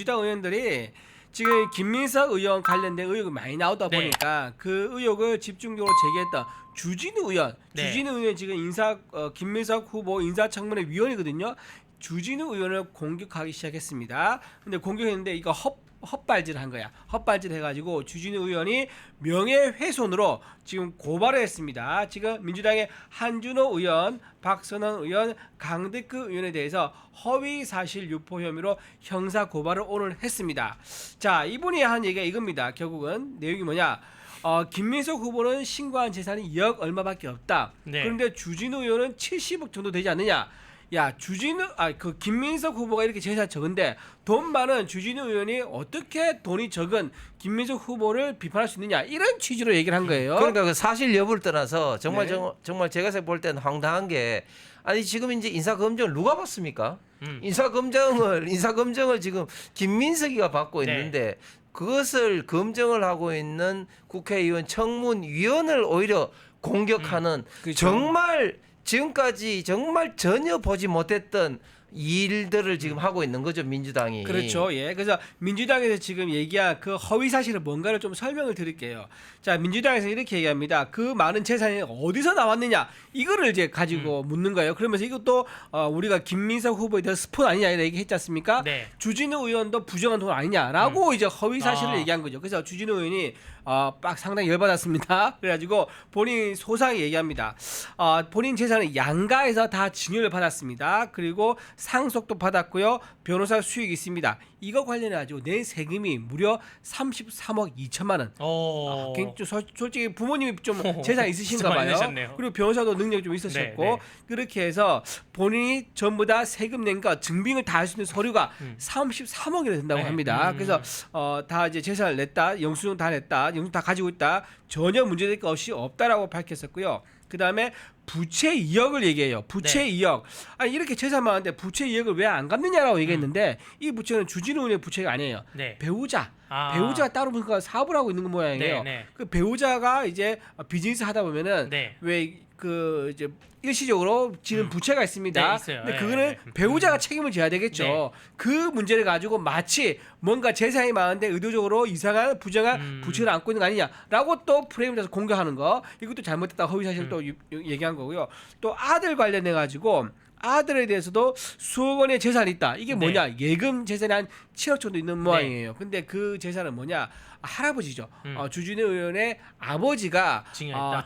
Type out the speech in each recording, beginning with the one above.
민주당 의원들이 지금 김민석 의원 관련된 의혹이 많이 나오다 보니까 그 의혹을 집중적으로 제기했던 주진우 의원, 주진우 의원 지금 김민석 후보 인사청문회 위원이거든요. 주진우 의원을 공격하기 시작했습니다. 근데 공격했는데 이거 헛발질을 한 거야. 헛발질 해가지고 주진우 의원이 명예훼손으로 지금 고발을 했습니다. 지금 민주당의 한준호 의원, 박선원 의원, 강대크 의원에 대해서 허위사실 유포 혐의로 형사 고발을 오늘 했습니다. 자, 이분이 한 얘기가 이겁니다. 결국은 내용이 뭐냐? 김민석 후보는 신고한 재산이 2억 얼마밖에 없다. 그런데 주진우 의원은 70억 정도 되지 않느냐? 야, 그 김민석 후보가 이렇게 재산 적은데 돈 많은 주진우 의원이 어떻게 돈이 적은 김민석 후보를 비판할 수 있느냐, 이런 취지로 얘기를 한 거예요. 그러니까 그 사실 여부를 떠나서 정말 제가 볼 때는 황당한 게, 아니 지금 이제 인사 검증을 누가 받습니까? 인사 검증을 지금 김민석이가 받고 있는데 그것을 검증을 하고 있는 국회의원 청문위원을 오히려 공격하는 그렇죠. 정말 지금까지 정말 전혀 보지 못했던 일들을 지금 하고 있는 거죠, 민주당이. 그렇죠. 예. 그래서 민주당에서 지금 얘기한 그 허위 사실은 뭔가를 좀 설명을 드릴게요. 자, 민주당에서 이렇게 얘기합니다. 그 많은 재산이 어디서 나왔느냐, 이거를 이제 가지고 묻는 거예요. 그러면서 이것도 우리가 김민석 후보에 대해서 스폰 아니냐 이렇게 얘기했지 않습니까? 주진우 의원도 부정한 돈 아니냐라고 이제 허위 사실을 얘기한 거죠. 그래서 주진우 의원이 상당히 열받았습니다. 그래가지고 본인 소상히 얘기합니다. 본인 재산은 양가에서 다 증여를 받았습니다. 그리고 상속도 받았고요. 변호사 수익이 있습니다. 이거 관련해가지고 낸 세금이 무려 33억 2천만 원. 솔직히 부모님이 좀 재산 있으신가 봐요. 그리고 변호사도 능력이 좀 있으셨고 그렇게 해서 본인이 전부 다 세금 낸 거 증빙을 다 할 수 있는 서류가 33억이나 된다고 합니다. 그래서 다 이제 재산을 냈다, 영수증 다 냈다, 영수증 다 가지고 있다, 전혀 문제될 것 없이 없다라고 밝혔었고요. 그 다음에 부채 2억을 얘기해요. 부채 2억. 아니, 이렇게 재산 많은데 부채 2억을 왜 안 갚느냐라고 얘기했는데 이 부채는 주진우 의원의 부채가 아니에요. 배우자가 따로 뭔가 사업을 하고 있는 모양이에요. 그 배우자가 이제 비즈니스 하다 보면은 왜 이제 일시적으로 지는 부채가 있습니다. 근데 그거는 배우자가 책임을 져야 되겠죠. 그 문제를 가지고 마치 뭔가 재산이 많은데 의도적으로 이상한 부정한 부채를 안고 있는 거 아니냐라고 또 프레임을 해서 공격하는 거, 이것도 잘못됐다 허위 사실을 또 얘기한 거고요. 또 아들 관련해 가지고 아들에 대해서도 수억 원의 재산이 있다. 이게 뭐냐? 예금 재산이 한 7억 정도 있는 모양이에요. 근데 그 재산은 뭐냐? 할아버지죠. 주진우 의원의 아버지가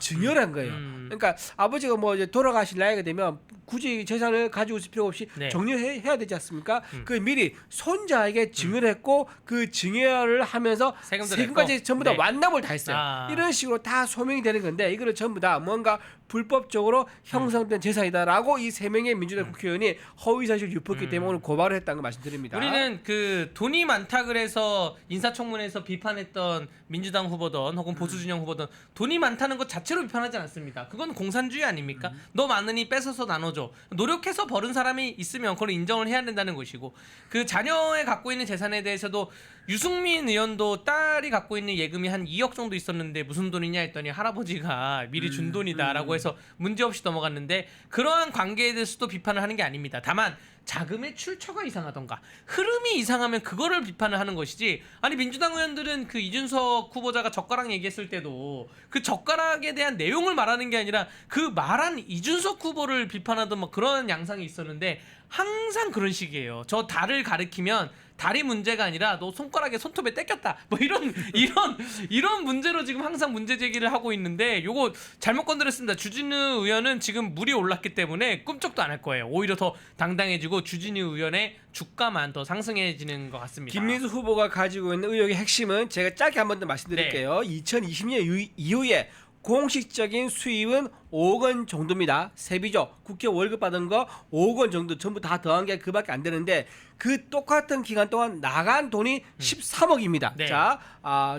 증여를 한 거예요. 그러니까 아버지가 뭐 이제 돌아가실 나이가 되면 굳이 재산을 가지고 있을 필요 없이 정리해야 되지 않습니까? 그 미리 손자에게 증여를 했고 그 증여를 하면서 세금까지 전부 다 완납을 다 했어요. 이런 식으로 다 소명이 되는 건데 이거를 전부 다 뭔가 불법적으로 형성된 재산이다라고 이 세 명의 민주당 국회의원이 허위사실 유포했기 때문에 오늘 고발을 했다는 걸 말씀드립니다. 우리는 그 돈이 많다 그래서 인사청문회에서 비판했던 민주당 후보든 혹은 보수진영 후보든 돈이 많다는 것 자체로 비판하지 않습니다. 그건 공산주의 아닙니까? 너 많으니 뺏어서 나눠줘. 노력해서 벌은 사람이 있으면 그걸 인정을 해야 된다는 것이고, 그 자녀에 갖고 있는 재산에 대해서도 유승민 의원도 딸이 갖고 있는 예금이 한 2억 정도 있었는데 무슨 돈이냐 했더니 할아버지가 미리 준 돈이다라고 해서 문제없이 넘어갔는데, 그러한 관계에 대해서도 비판을 하는 게 아닙니다. 다만 자금의 출처가 이상하던가 흐름이 이상하면 그거를 비판을 하는 것이지, 아니 민주당 의원들은 그 이준석 후보자가 젓가락 얘기했을 때도 그 젓가락에 대한 내용을 말하는 게 아니라 그 말한 이준석 후보를 비판하던 뭐 그런 양상이 있었는데, 항상 그런 식이에요. 저 달을 가리키면 달이 문제가 아니라 너 손가락에 손톱에 떼꼈다, 뭐 이런 문제로 지금 항상 문제 제기를 하고 있는데, 요거 잘못 건드렸습니다. 주진우 의원은 지금 물이 올랐기 때문에 꿈쩍도 안 할 거예요. 오히려 더 당당해지고 주진우 의원의 주가만 더 상승해지는 것 같습니다. 김민수 후보가 가지고 있는 의혹의 핵심은 제가 짧게 한 번 더 말씀드릴게요. 2020년 이후에 공식적인 수입은 5억 원 정도입니다. 세비죠. 국회 월급 받은 거 5억 원 정도 전부 다 더한 게 그밖에 안 되는데, 그 똑같은 기간 동안 나간 돈이 13억입니다. 자,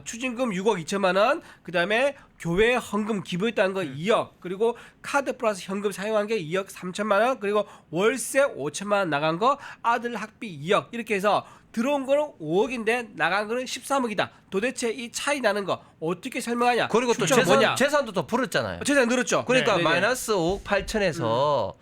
추징금 6억 2천만 원, 그 다음에 교회 헌금 기부했다는 거 2억, 그리고 카드 플러스 현금 사용한 게 2억 3천만 원, 그리고 월세 5천만 원 나간 거, 아들 학비 2억, 이렇게 해서 들어온 거는 5억인데 나간 거는 13억이다. 도대체 이 차이 나는 거 어떻게 설명하냐? 그리고 또 재산도 더 불었잖아요. 재산 늘었죠. 그러니까 마이너스 5억 8천에서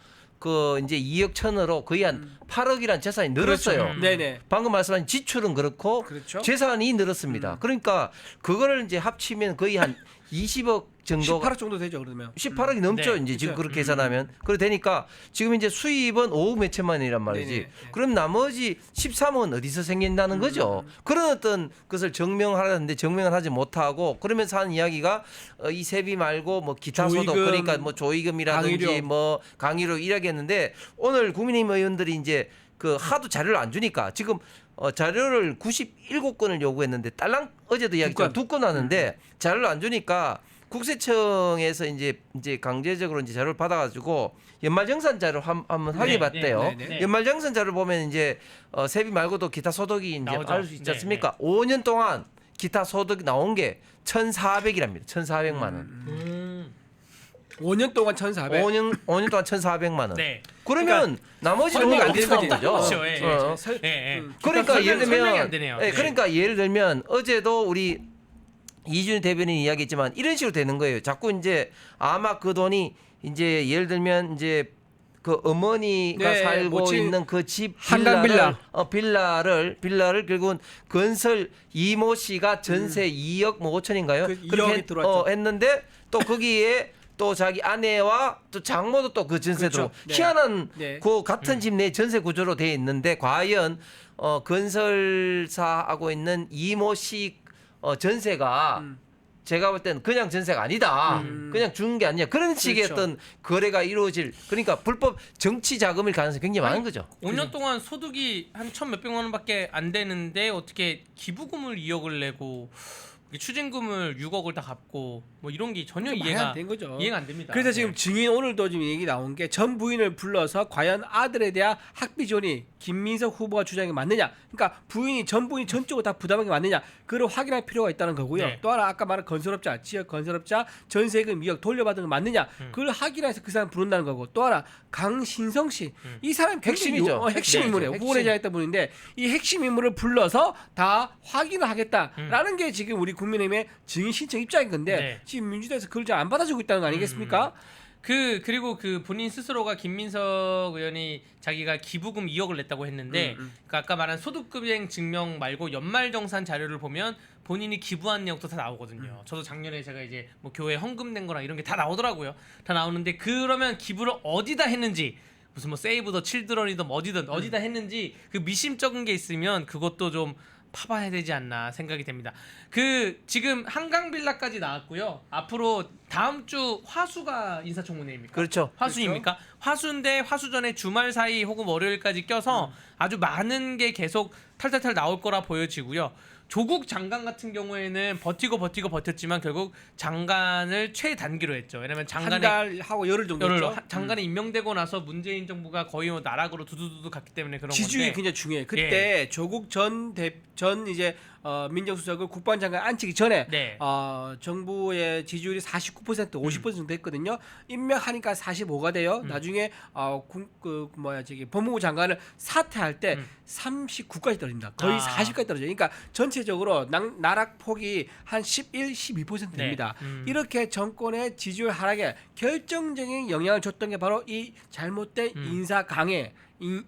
그 이제 2억 천으로 거의 한 8억이란 재산이 늘었어요. 그렇죠. 네네. 방금 말씀하신 지출은 그렇고 그렇죠. 재산이 늘었습니다. 그러니까 그거를 이제 합치면 거의 한 20억 정도 18억 정도 되죠 그러면. 18억이 넘죠. 네, 이제 지금 그죠. 그렇게 계산하면. 그래 되니까 지금 이제 수입은 5억 몇 천만 원이란 말이지. 네네. 그럼 나머지 13억은 어디서 생긴다는 거죠. 그런 어떤 것을 증명하려는데 증명을 하지 못하고 그러면서 하는 이야기가 이 세비 말고 뭐 기타 소득 조의금, 그러니까 뭐 조의금이라든지 강의료. 뭐 강의료 이야기했는데 오늘 국민의힘 의원들이 이제 그 하도 자료를 안 주니까 지금 자료를 97건을 요구했는데 딸랑 어제도 이야기했지만 2건 왔는데 자료를 안 주니까 국세청에서 이제 강제적으로 이제 자료를 받아가지고 연말정산 자료를 한번 확인해봤대요. 네. 연말정산 자료를 보면 이제 세비 말고도 기타 소득이 이제 나오죠. 알 수 있지 네, 않습니까? 5년 동안 기타 소득 나온 게 1,400이랍니다. 1,400만 원. 5년 동안 1,400. 5년 동안 1,400만 원. 네. 그러면 나머지 설명이 안 되는 없다는 거죠. 거죠. 예. 어. 그러니까 예를 설명이 들면 안 되네요. 그러니까 예를 들면 어제도 우리 이준희 대변인 이야기했지만 이런 식으로 되는 거예요. 자꾸 이제 아마 그 돈이 이제 예를 들면 이제 그 어머니가 네, 살고 모친 있는 그 집 한강 빌라. 빌라를 결국은 건설 이모 씨가 전세 2억 뭐 5천인가요? 그 2억이 들어왔죠. 했는데 또 거기에 또 자기 아내와 또 장모도 또 그 전세 들어. 그렇죠. 네. 희한한 네. 그 같은 집 내 전세 구조로 돼 있는데 과연 건설사 하고 있는 이모 씨 전세가 제가 볼 때는 그냥 전세가 아니다. 그냥 준 게 아니야. 그런 식의 그렇죠. 어떤 거래가 이루어질 그러니까 불법 정치 자금일 가능성이 굉장히 많은 거죠. 5년 동안 소득이 한 1,몇백만 원밖에 안 되는데 어떻게 기부금을 2억을 내고 추징금을 6억을 다 갚고 뭐 이런 게 전혀 말이 이해가 안 된 거죠. 이해가 안 됩니다. 그래서 지금 네. 증인 오늘도 지금 얘기 나온 게 전 부인을 불러서 과연 아들에 대한 학비 지원이 김민석 후보가 주장이 맞느냐, 그러니까 부인이 전 부인이 전적으로 다 부담하게 맞느냐, 그걸 확인할 필요가 있다는 거고요. 네. 또 하나 아까 말한 건설업자, 지역 건설업자 전세금 2억 돌려받은 거 맞느냐, 그걸 확인해서 그 사람 부른다는 거고, 또 하나 강신성 씨, 이 사람 핵심이죠. 핵심 인물이에요. 핵심. 후보내자했던 분인데 이 핵심 인물을 불러서 다 확인을 하겠다라는 게 지금 우리 국민의힘의 증인 신청 입장인 건데 네. 지금 민주당에서 그걸 잘 안 받아주고 있다는 거 아니겠습니까? 그리고 그 본인 스스로가 김민석 의원이 자기가 기부금 2억을 냈다고 했는데 그 아까 말한 소득급여행 증명 말고 연말정산 자료를 보면 본인이 기부한 내역도 다 나오거든요. 저도 작년에 제가 이제 뭐 교회 헌금 낸 거랑 이런 게 다 나오더라고요. 다 나오는데 그러면 기부를 어디다 했는지 무슨 뭐 세이브 더 칠드런이든 어디든 어디다 했는지 그 미심쩍은 게 있으면 그것도 좀 파봐야 되지 않나 생각이 됩니다. 그 지금 한강 빌라까지 나왔고요. 앞으로 다음 주 화수가 인사청문회입니까? 그렇죠. 화수입니까? 화수인데 화수 전에 주말 사이 혹은 월요일까지 껴서 아주 많은 게 계속 탈탈탈 나올 거라 보여지고요. 조국 장관 같은 경우에는 버티지만 결국 장관을 최단기로 했죠. 왜냐면 한 장관의 달 하고 열흘 정도 했죠. 장관이 임명되고 나서 문재인 정부가 거의 뭐 나락으로 두두두두 갔기 때문에 그런 지지율이 건데. 굉장히 중요해요. 그때 조국 전 이제 민정수석을 국방장관 앉히기 전에 네. 정부의 지지율이 49% 50% 정도 했거든요. 임명하니까 45가 돼요. 나중에 법무부 장관을 사퇴할 때 39까지 떨어집니다. 거의 40까지 떨어져요. 그러니까 전체적으로 나락 폭이 한 11, 12% 됩니다. 네. 이렇게 정권의 지지율 하락에 결정적인 영향을 줬던 게 바로 이 잘못된 인사 강해,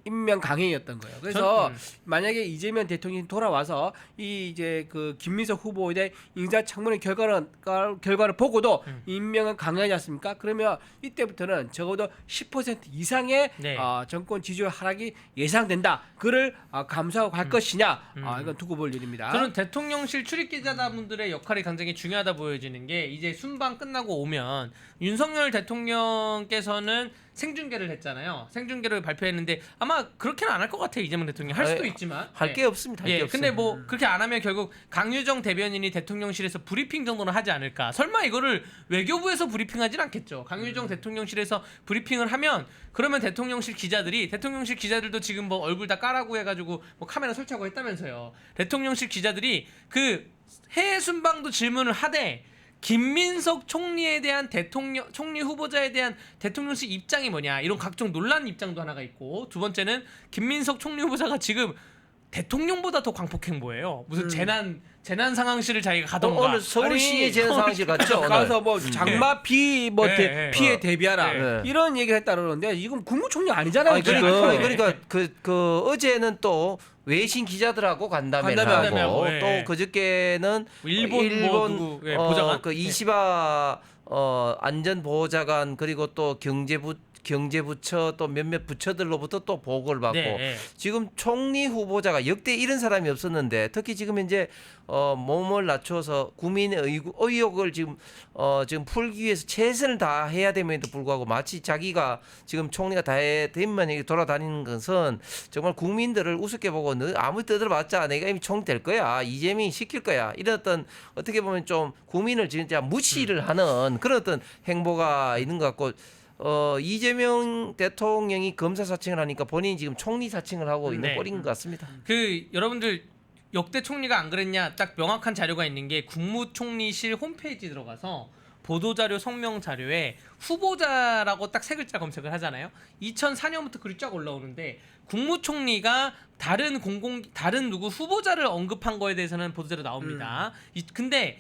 임명 강행이었던 거예요. 그래서 만약에 이재명 대통령이 돌아와서 이 이제 그 김민석 후보에 대한 인사청문회 결과를 보고도 임명은 강행하지 않습니까? 그러면 이때부터는 적어도 10% 이상의 네. 정권 지지율 하락이 예상된다. 그를 감수하고 갈 것이냐? 이건 두고 볼 일입니다. 저는 대통령실 출입 기자분들의 역할이 굉장히 중요하다 보여지는 게 이제 순방 끝나고 오면 윤석열 대통령께서는 생중계를 했잖아요. 생중계를 발표했는데 아마 그렇게는 안 할 것 같아요. 이재명 대통령이 할 수도 있지만 할 게 없습니다. 할 게 없어요. 근데 뭐 그렇게 안 하면 결국 강유정 대변인이 대통령실에서 브리핑 정도는 하지 않을까. 설마 이거를 외교부에서 브리핑하진 않겠죠. 강유정 대통령실에서 브리핑을 하면 그러면 대통령실 기자들도 지금 뭐 얼굴 다 까라고 해가지고 뭐 카메라 설치하고 했다면서요. 대통령실 기자들이 그 해외 순방도 질문을 하되 김민석 총리에 대한 총리 후보자에 대한 대통령실 입장이 뭐냐 이런 각종 논란 입장도 하나가 있고, 두 번째는 김민석 총리 후보자가 지금 대통령보다 더 광폭 행보예요. 무슨 재난 상황실을 자기가 가던가. 오늘 서울시의 재난 상황실 갔죠. 오늘. 가서 뭐 장마 비 뭐 네. 피해 대비하라 네. 이런 얘기를 했다 그러는데 지금 국무총리 아니잖아요. 아니, 지금. 그러니까 그 어제는 또 외신 기자들하고 간담회를 하고 간담회하고, 예. 또 그저께는 일본 뭐 누구, 예, 보좌관. 그 이시바 안전보좌관 그리고 또 경제부처 또 몇몇 부처들로부터 또 보고를 받고 네, 네. 지금 총리 후보자가 역대 이런 사람이 없었는데 특히 지금 현재 몸을 낮춰서 국민의 의혹을 지금 풀기 위해서 최선을 다해야 됨에도 불구하고 마치 자기가 지금 총리가 다 된만 돌아다니는 것은 정말 국민들을 우습게 보고 너 아무 떠들어봤자 내가 이미 총리 될 거야 이재명이 시킬 거야 이런 어떤 어떻게 보면 좀 국민을 진짜 무시를 하는 그런 어떤 행보가 있는 것 같고 이재명 대통령이 검사 사칭을 하니까 본인이 지금 총리 사칭을 하고 있는 네. 꼴인 것 같습니다. 그 여러분들 역대 총리가 안 그랬냐 딱 명확한 자료가 있는 게 국무총리실 홈페이지 들어가서 보도자료 성명 자료에 후보자라고 딱 세 글자 검색을 하잖아요. 2004년부터 글이 쫙 올라오는데 국무총리가 다른 누구 후보자를 언급한 거에 대해서는 보도자료 나옵니다. 근데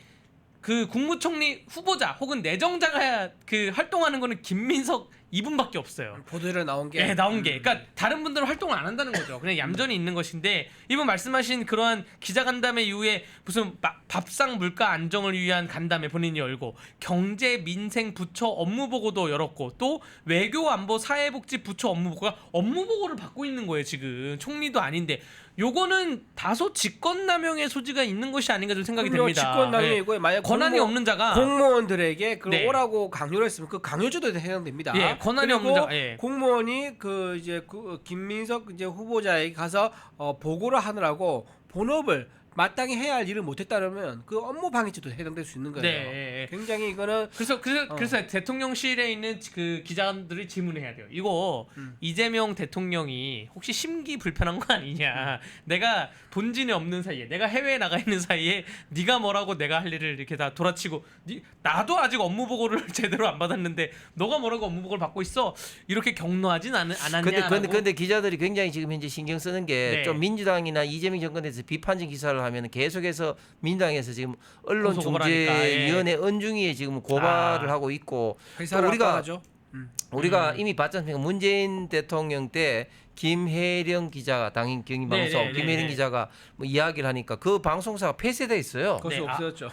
그 국무총리 후보자 혹은 내정자가 그 활동하는 거는 김민석 이분밖에 없어요. 보도에 나온 게 나온 게. 그러니까 다른 분들은 활동을 안 한다는 거죠. 그냥 얌전히 있는 것인데 이분 말씀하신 그러한 기자간담회 이후에 무슨 밥상 물가 안정을 위한 간담회 본인이 열고 경제 민생 부처 업무 보고도 열었고 또 외교 안보 사회복지 부처 업무 보고가 업무 보고를 받고 있는 거예요. 지금 총리도 아닌데 요거는 다소 직권남용의 소지가 있는 것이 아닌가 좀 생각이 됩니다. 직권남용이고 만약 권한이 없는 자가 공무원들에게 그걸 네. 오라고 강요를 했으면 그 강요죄도 해당됩니다. 예, 권한이 그리고 없는 자. 예. 공무원이 그 이제 김민석 이제 후보자에게 가서 보고를 하느라고 본업을 마땅히 해야 할 일을 못했다면 그 업무 방해죄도 해당될 수 있는 거예요. 네. 굉장히 이거는 그래서 대통령실에 있는 그 기자들이 질문해야 돼요. 이거 이재명 대통령이 혹시 심기 불편한 거 아니냐? 내가 본진에 없는 사이에, 내가 해외에 나가 있는 사이에 네가 뭐라고 내가 할 일을 이렇게 다 돌아치고 나도 아직 업무 보고를 제대로 안 받았는데 너가 뭐라고 업무 보고를 받고 있어? 이렇게 경로하진 않았냐? 근데 기자들이 굉장히 지금 현재 신경 쓰는 게 좀 네. 민주당이나 이재명 정권에서 비판적 기사를 하면 계속해서 민주당에서 지금 언론중재위원회 은중위에 지금 고발을 하고 있고 또 우리가 이미 봤지 않습니까? 문재인 대통령 때 김혜령 기자가 당인 경인방송 김혜령 기자가 뭐 이야기를 하니까 그 방송사가 폐쇄돼 있어요. 그것이 없어졌죠.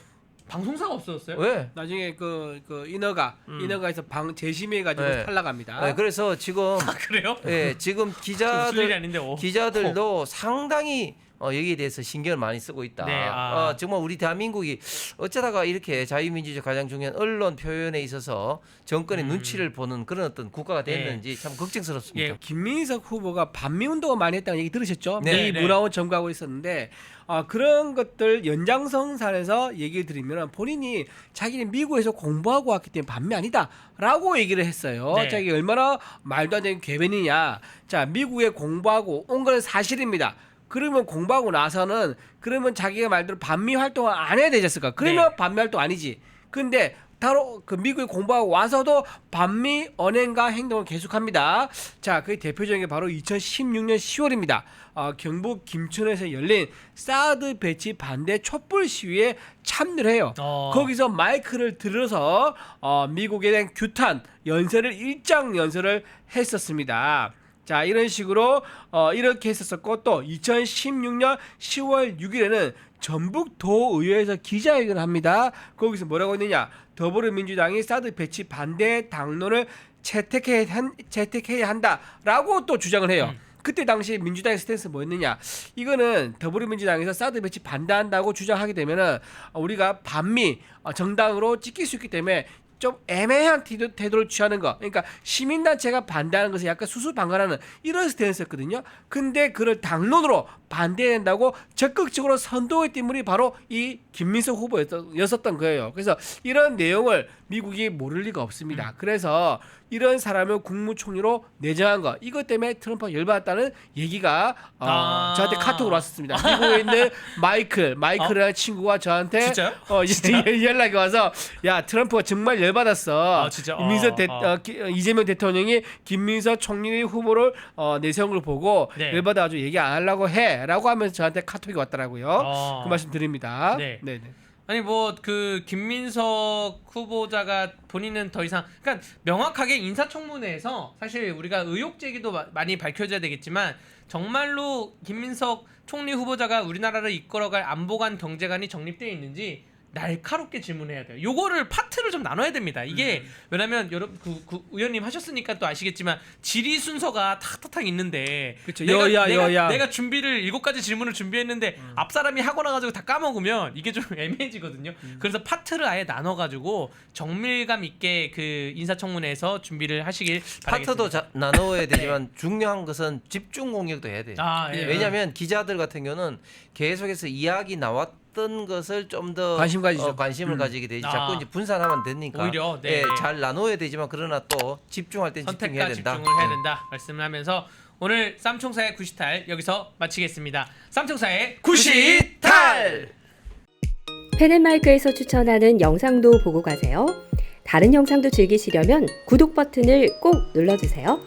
방송사가 없어졌어요? 왜? 나중에 그 인허가에서 재심해 가지고 네. 탈락합니다. 네, 그래서 지금 그래요? 지금 무슨 일이 아닌데, 기자들도 상당히 여기에 대해서 신경을 많이 쓰고 있다. 네, 정말 우리 대한민국이 어쩌다가 이렇게 자유민주주의 가장 중요한 언론 표현에 있어서 정권의 눈치를 보는 그런 어떤 국가가 됐는지 참 걱정스럽습니다. 예. 김민석 후보가 반미 운동을 많이 했다는 얘기 들으셨죠? 네. 미 문화원 점거하고 있었는데 그런 것들 연장선상에서 얘기를 드리면 본인이 자기는 미국에서 공부하고 왔기 때문에 반미 아니다라고 얘기를 했어요. 네. 자기 얼마나 말도 안 되는 궤변이냐. 자, 미국에 공부하고 온 건 사실입니다. 그러면 공부하고 나서는 그러면 자기가 말대로 반미 활동을 안 해야 되지 않습니까? 그러면 네. 반미 활동 아니지. 근데 바로 그 미국에 공부하고 와서도 반미 언행과 행동을 계속합니다. 자, 그 대표적인 게 바로 2016년 10월입니다. 경북 김천에서 열린 사드 배치 반대 촛불 시위에 참여를 해요. 거기서 마이크를 들어서 미국에 대한 규탄 연설을 일장 연설을 했었습니다. 자, 이런 식으로 이렇게 했었었고 또 2016년 10월 6일에는 전북도의회에서 기자회견을 합니다. 거기서 뭐라고 했느냐? 더불어민주당이 사드 배치 반대 당론을 채택해야 한다라고 또 주장을 해요. 그때 당시 민주당의 스탠스 뭐였느냐? 이거는 더불어민주당에서 사드 배치 반대한다고 주장하게 되면은 우리가 반미 정당으로 찍힐 수 있기 때문에 좀 애매한 태도를 취하는 거. 그러니까 시민단체가 반대하는 것을 약간 수수방관하는 이런 스탠스였거든요. 근데 그걸 당론으로 반대해야 된다고 적극적으로 선도했던 인물이 바로 이 김민석 후보였었던 거예요. 그래서 이런 내용을 미국이 모를 리가 없습니다. 그래서 이런 사람을 국무총리로 내정한 거 이것 때문에 트럼프가 열받았다는 얘기가 저한테 카톡으로 왔었습니다. 미국에 있는 마이클이라는 친구가 저한테 진짜요? 연락이 와서 야 트럼프가 정말 열받았어. 진짜? 이재명 대통령이 김민석 총리 후보를 내세운 걸 보고 네. 열받아가지고 얘기 안 하려고 해라고 하면서 저한테 카톡이 왔더라고요. 그 말씀 드립니다. 네. 네네. 아니 뭐 그 김민석 후보자가 본인은 더 이상 그러니까 명확하게 인사청문회에서 사실 우리가 의혹 제기도 많이 밝혀져야 되겠지만 정말로 김민석 총리 후보자가 우리나라를 이끌어갈 안보관 경제관이 정립되어 있는지 날카롭게 질문해야 돼요. 요거를 파트를 좀 나눠야 됩니다. 이게 왜냐면 여러분 그 의원님 하셨으니까 또 아시겠지만 질의 순서가 탁탁탁 있는데 그쵸. 내가 준비를 7가지 질문을 준비했는데 앞 사람이 하고 나가지고 다 까먹으면 이게 좀 애매해지거든요. 그래서 파트를 아예 나눠가지고 정밀감 있게 그 인사청문회에서 준비를 하시길 바라겠습니다. 파트도 나눠야 되지만 중요한 것은 집중 공격도 해야 돼요. 예. 왜냐하면 기자들 같은 경우는 계속해서 이야기 나왔던 것을 좀 더 관심을 가지게 되지. 자꾸 이제 분산하면 되니까. 오히려 네. 예, 잘 나눠야 되지만 그러나 또 집중할 땐 집중해야 선택과 된다. 집중을 해야 된다 말씀을 하면서 오늘 쌈총사의 구시탈 여기서 마치겠습니다. 쌈총사의 구시탈! 펜앤마이크에서 추천하는 영상도 보고 가세요. 다른 영상도 즐기시려면 구독 버튼을 꼭 눌러주세요.